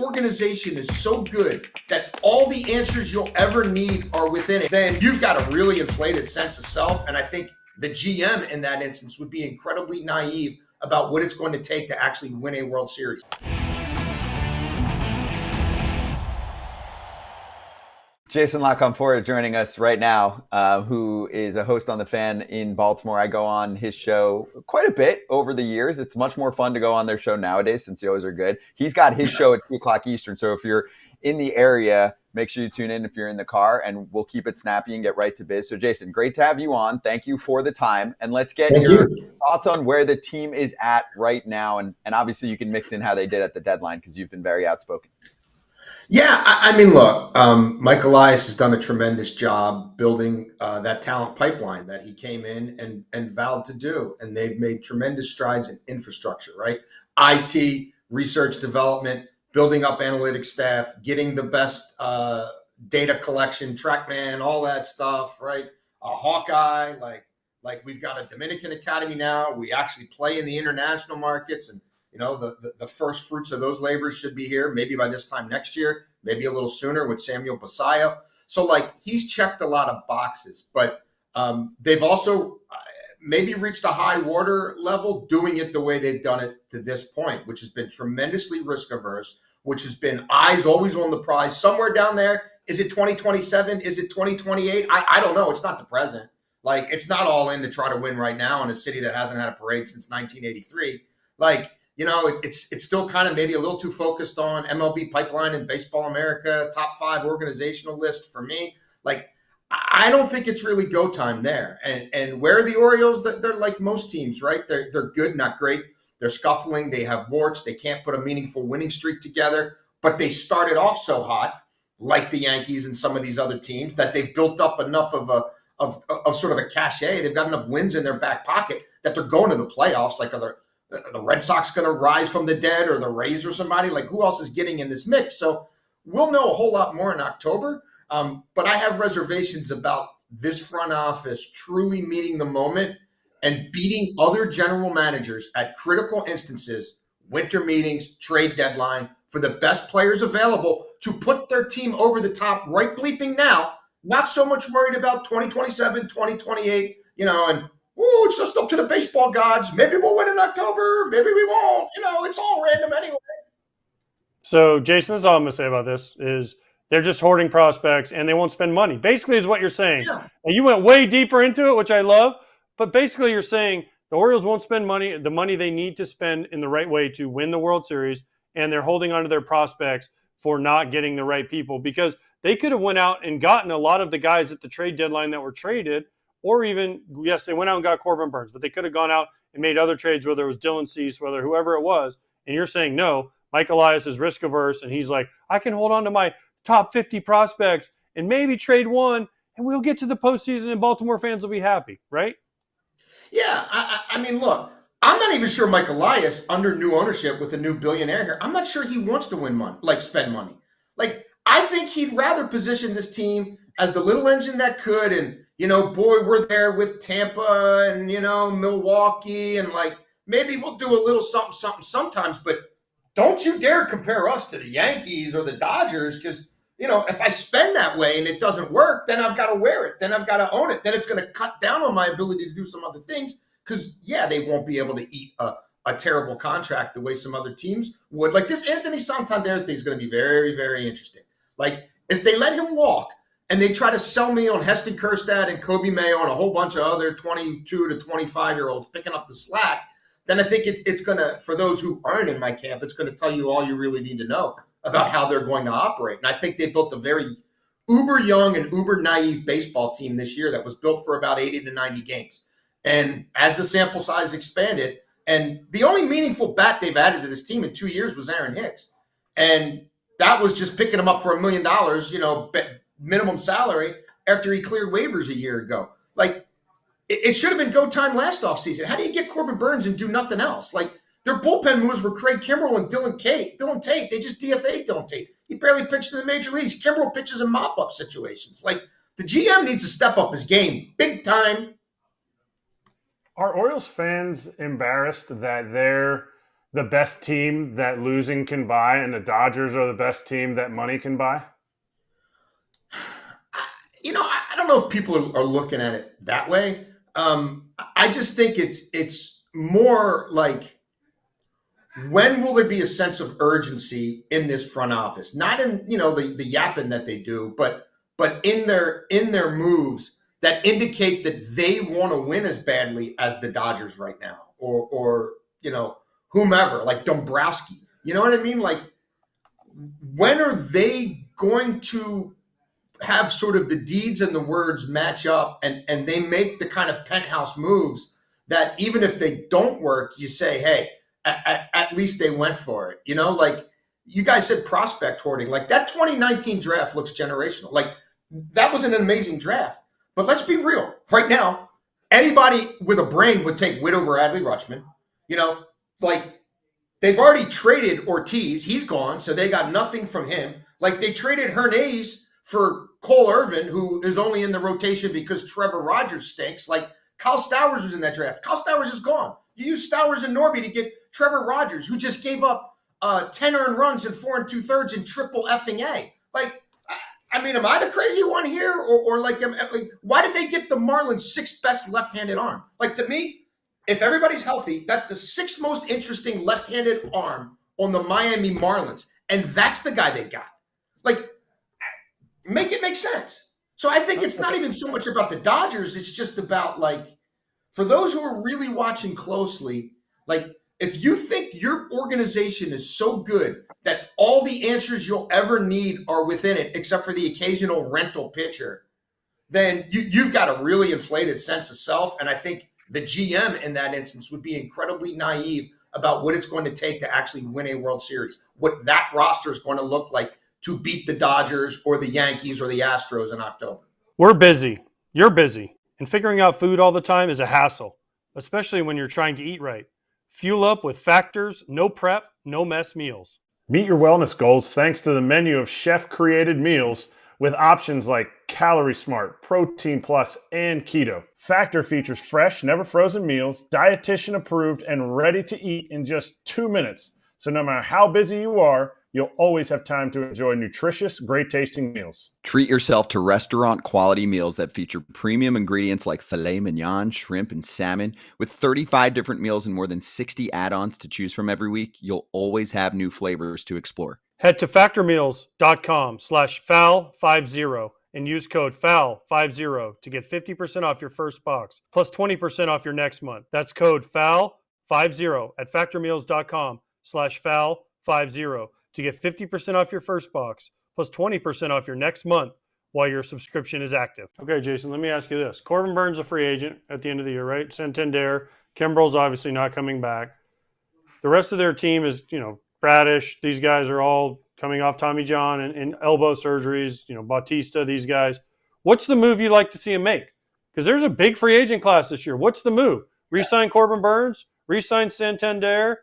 organization is so good that all the answers you'll ever need are within it, then you've got a really inflated sense of self. And I think the GM in that instance would be incredibly naive about what it's going to take to actually win a World Series. Jason La Canfora joining us right now, who is a host on The Fan in Baltimore. I go on his show quite a bit over the years. It's much more fun to go on their show nowadays since the O's are good. He's got his show at 2 o'clock Eastern. So if you're in the area, make sure you tune in if you're in the car, and we'll keep it snappy and get right to biz. So Jason, great to have you on. Thank you for the time. And let's get your thoughts on where the team is at right now. And obviously you can mix in how they did at the deadline because you've been very outspoken. Yeah, I mean, look, Mike Elias has done a tremendous job building that talent pipeline that he came in and vowed to do. And they've made tremendous strides in infrastructure, right? IT, research development, building up analytics staff, getting the best data collection, TrackMan, all that stuff, right? A Hawkeye, like we've got a Dominican Academy now. We actually play in the international markets, and you know, the first fruits of those labors should be here maybe by this time next year, maybe a little sooner with Samuel Basayo. So, like, he's checked a lot of boxes, but they've also maybe reached a high water level doing it the way they've done it to this point, which has been tremendously risk averse, which has been eyes always on the prize. Somewhere down there, is it 2027? Is it 2028? I don't know. It's not the present. Like, it's not all in to try to win right now in a city that hasn't had a parade since 1983. Like, you know, it's still kind of maybe a little too focused on MLB pipeline and Baseball America, top 5 organizational list for me. Like, I don't think it's really go time there. And where are the Orioles? They're like most teams, right? They're good, not great. They're scuffling. They have warts. They can't put a meaningful winning streak together. But they started off so hot, like the Yankees and some of these other teams, that they've built up enough of sort of a cachet. They've got enough wins in their back pocket that they're going to the playoffs like other. The Red Sox going to rise from the dead, or the Rays or somebody? Like, who else is getting in this mix? So we'll know a whole lot more in October. But I have reservations about this front office truly meeting the moment and beating other general managers at critical instances, winter meetings, trade deadline, for the best players available to put their team over the top right bleeping now. Not so much worried about 2027, 2028, you know, and oh, it's just up to the baseball gods. Maybe we'll win in October. Maybe we won't. You know, it's all random anyway. So, Jason, that's all I'm going to say about this is they're just hoarding prospects and they won't spend money. Basically is what you're saying. Yeah. And you went way deeper into it, which I love. But basically you're saying the Orioles won't spend money, the money they need to spend in the right way to win the World Series, and they're holding onto their prospects for not getting the right people, because they could have went out and gotten a lot of the guys at the trade deadline that were traded. Or even, yes, they went out and got Corbin Burns, but they could have gone out and made other trades, whether it was Dylan Cease, whether whoever it was. And you're saying, no, Mike Elias is risk averse, and he's like, I can hold on to my top 50 prospects and maybe trade one, and we'll get to the postseason and Baltimore fans will be happy, right? Yeah, I mean, look, I'm not even sure Mike Elias, under new ownership with a new billionaire here, I'm not sure he wants to win money, like spend money. Like, I think he'd rather position this team as the little engine that could, and you know, boy, we're there with Tampa and, you know, Milwaukee, and like maybe we'll do a little something sometimes, but don't you dare compare us to the Yankees or the Dodgers, because, you know, if I spend that way and it doesn't work, then I've got to wear it. Then I've got to own it. Then it's going to cut down on my ability to do some other things, because, yeah, they won't be able to eat a terrible contract the way some other teams would. Like, this Anthony Santander thing is going to be very, very interesting. Like, if they let him walk, and they try to sell me on Heston Kjerstad and Kobe Mayo and a whole bunch of other 22 to 25-year-olds picking up the slack, then I think it's going to, for those who aren't in my camp, it's going to tell you all you really need to know about how they're going to operate. And I think they built a very uber young and uber naive baseball team this year that was built for about 80 to 90 games. And as the sample size expanded, and the only meaningful bat they've added to this team in 2 years was Aaron Hicks. And that was just picking him up for $1 million, you know, minimum salary after he cleared waivers a year ago. Like, it should have been go time last offseason. How do you get Corbin Burns and do nothing else? Like, their bullpen moves were Craig Kimbrell and Dylan Tate. They just DFA'd Dylan Tate. He barely pitched in the major leagues. Kimbrell pitches in mop-up situations. Like, the GM needs to step up his game big time. Are Orioles fans embarrassed that their the best team that losing can buy, and the Dodgers are the best team that money can buy? I don't know if people are looking at it that way. I just think it's more like, when will there be a sense of urgency in this front office? Not in the yapping that they do, but in their moves that indicate that they want to win as badly as the Dodgers right now, or whomever, like Dombrowski. You know what I mean? Like, when are they going to have sort of the deeds and the words match up, and they make the kind of penthouse moves that, even if they don't work, you say, hey, at least they went for it. Like you guys said, prospect hoarding. Like, that 2019 draft looks generational. Like, that was an amazing draft. But let's be real. Right now, anybody with a brain would take Witt over Adley Rutschman. Like, they've already traded Ortiz. He's gone, so they got nothing from him. Like, they traded Hernandez for Cole Irvin, who is only in the rotation because Trevor Rogers stinks. Like, Kyle Stowers was in that draft. Kyle Stowers is gone. You use Stowers and Norby to get Trevor Rogers, who just gave up 10 earned runs in 4 2/3 and triple effing A. Like, I mean, am I the crazy one here? Or like, why did they get the Marlins' sixth best left-handed arm? Like, to me, if everybody's healthy, that's the sixth most interesting left-handed arm on the Miami Marlins. And that's the guy they got. Like, make it make sense. So I think it's not even so much about the Dodgers. It's just about, like, for those who are really watching closely, like, if you think your organization is so good that all the answers you'll ever need are within it, except for the occasional rental pitcher, then you've got a really inflated sense of self. And I think the GM in that instance would be incredibly naive about what it's going to take to actually win a World Series, what that roster is going to look like to beat the Dodgers or the Yankees or the Astros in October. We're busy. You're busy. And figuring out food all the time is a hassle, especially when you're trying to eat right. Fuel up with Factor's no prep, no mess meals. Meet your wellness goals thanks to the menu of chef-created meals with options like Calorie Smart, Protein Plus, and Keto. Factor features fresh, never frozen meals, dietitian approved, and ready to eat in just 2 minutes. So no matter how busy you are, you'll always have time to enjoy nutritious, great-tasting meals. Treat yourself to restaurant-quality meals that feature premium ingredients like filet mignon, shrimp, and salmon. With 35 different meals and more than 60 add-ons to choose from every week, you'll always have new flavors to explore. Head to factormeals.com/FAL50 and use code FAL50 to get 50% off your first box, plus 20% off your next month. That's code FAL50 at factormeals.com/FAL50 to get 50% off your first box, plus 20% off your next month while your subscription is active. Okay, Jason, let me ask you this. Corbin Burns a free agent at the end of the year, right? Santander. Kimbrel's obviously not coming back. The rest of their team is, Bradish. These guys are all coming off Tommy John and elbow surgeries, Bautista, these guys. What's the move you'd like to see him make? Because there's a big free agent class this year. What's the move? Re-sign Corbin Burns? Re-sign Santander?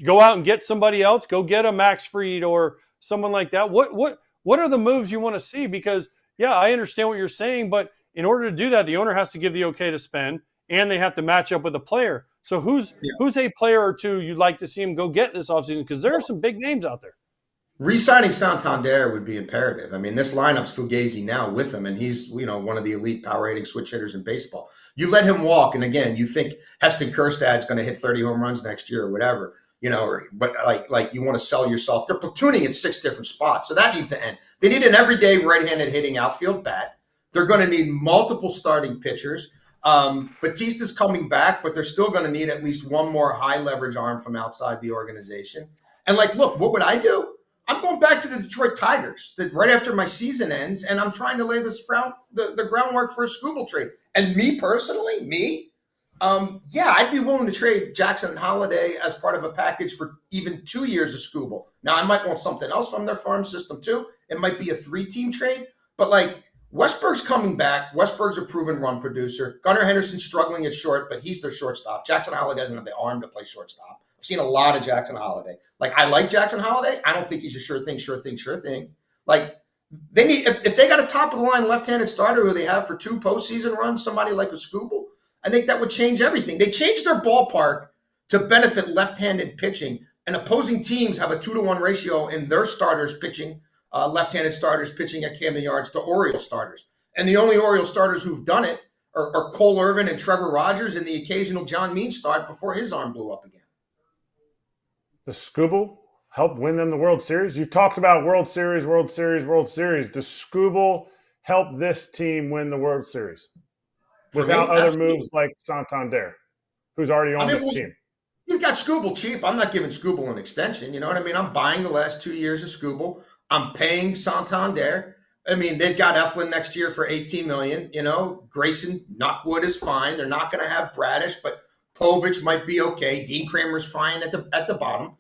Go out and get somebody else? Go get a Max Fried or someone like that? What are the moves you want to see? Because, yeah, I understand what you're saying, but in order to do that, the owner has to give the okay to spend, and they have to match up with a player. So who's a player or two you'd like to see him go get this offseason? Because there are some big names out there. Re-signing Santander would be imperative. I mean, this lineup's Fugazi now with him, and he's, one of the elite power rating switch hitters in baseball. You let him walk, and again, you think Heston Kjerstad's going to hit 30 home runs next year or whatever, but like you want to sell yourself. They're platooning in 6 different spots, so that needs to end. They need an everyday right-handed hitting outfield bat. They're going to need multiple starting pitchers. Batista's coming back, but they're still going to need at least one more high leverage arm from outside the organization. And look, what would I do? I'm going back to the Detroit Tigers right after my season ends, and I'm trying to lay the groundwork for a Skubal trade. And me personally, I'd be willing to trade Jackson Holliday as part of a package for even 2 years of Skubal. Now, I might want something else from their farm system too. It might be a 3-team trade, but Westberg's coming back. Westberg's a proven run producer. Gunnar Henderson's struggling at short, but he's their shortstop. Jackson Holliday doesn't have the arm to play shortstop. I've seen a lot of Jackson Holliday. I like Jackson Holliday. I don't think he's a sure thing. They need, if they got a top of the line left-handed starter who they have for 2 postseason runs, somebody like a Skubal, I think that would change everything. They changed their ballpark to benefit left-handed pitching. And opposing teams have a 2-to-1 ratio in their starters pitching, left-handed starters pitching at Camden Yards to Orioles starters. And the only Orioles starters who've done it are Cole Irvin and Trevor Rogers and the occasional John Means start before his arm blew up again. Does Skubal help win them the World Series? You talked about World Series. Does Skubal help this team win the World Series without other moves like Santander, who's already on this team? You've got Skubal cheap. I'm not giving Skubal an extension. You know what I mean? I'm buying the last 2 years of Skubal. I'm paying Santander. I mean, they've got Eflin next year for $18 million. You know, Grayson, Knockwood is fine. They're not going to have Bradish, but Povich might be okay. Dean Kramer's fine at the bottom.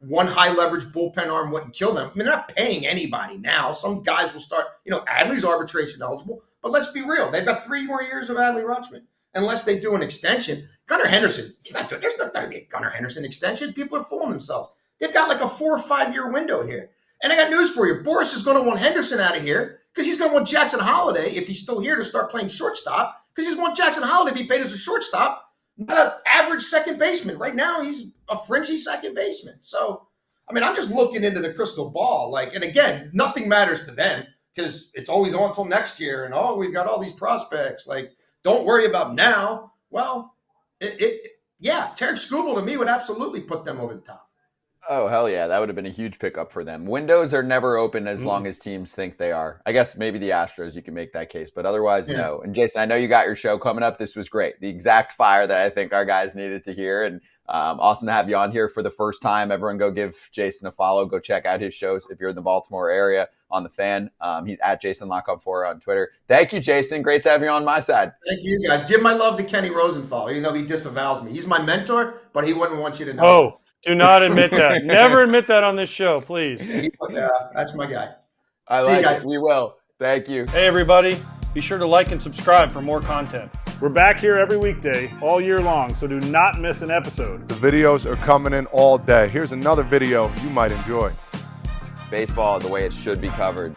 One high leverage bullpen arm wouldn't kill them. I mean, they're not paying anybody now. Some guys will start. You know, Adley's arbitration eligible, but let's be real. They've got 3 more years of Adley Rutschman. Unless they do an extension. Gunnar Henderson, there's not going to be a Gunnar Henderson extension. People are fooling themselves. They've got like a 4 or 5 year window here. And I got news for you. Boris is going to want Henderson out of here because he's going to want Jackson Holiday, if he's still here, to start playing shortstop, because he's going to want Jackson Holiday to be paid as a shortstop, not an average second baseman. Right now, he's a fringy second baseman. So, I mean, I'm just looking into the crystal ball. And again, nothing matters to them because it's always on until next year. And, we've got all these prospects. Don't worry about now. Well, Tarek Skubal to me would absolutely put them over the top. Oh, hell yeah. That would have been a huge pickup for them. Windows are never open as long as teams think they are. I guess maybe the Astros, you can make that case, but otherwise, no. And Jason, I know you got your show coming up. This was great. The exact fire that I think our guys needed to hear. And awesome to have you on here for the first time. Everyone go give Jason a follow. Go check out his shows if you're in the Baltimore area on the Fan. He's at Jason La Canfora on Twitter. Thank you, Jason. Great to have you on my side. Thank you, guys. Give my love to Kenny Rosenthal, even though he disavows me. He's my mentor, but he wouldn't want you to know. Oh, do not admit that. Never admit that on this show, please. Yeah, that's my guy. See you guys. We will. Thank you. Hey, everybody. Be sure to like and subscribe for more content. We're back here every weekday, all year long, so do not miss an episode. The videos are coming in all day. Here's another video you might enjoy. Baseball the way it should be covered.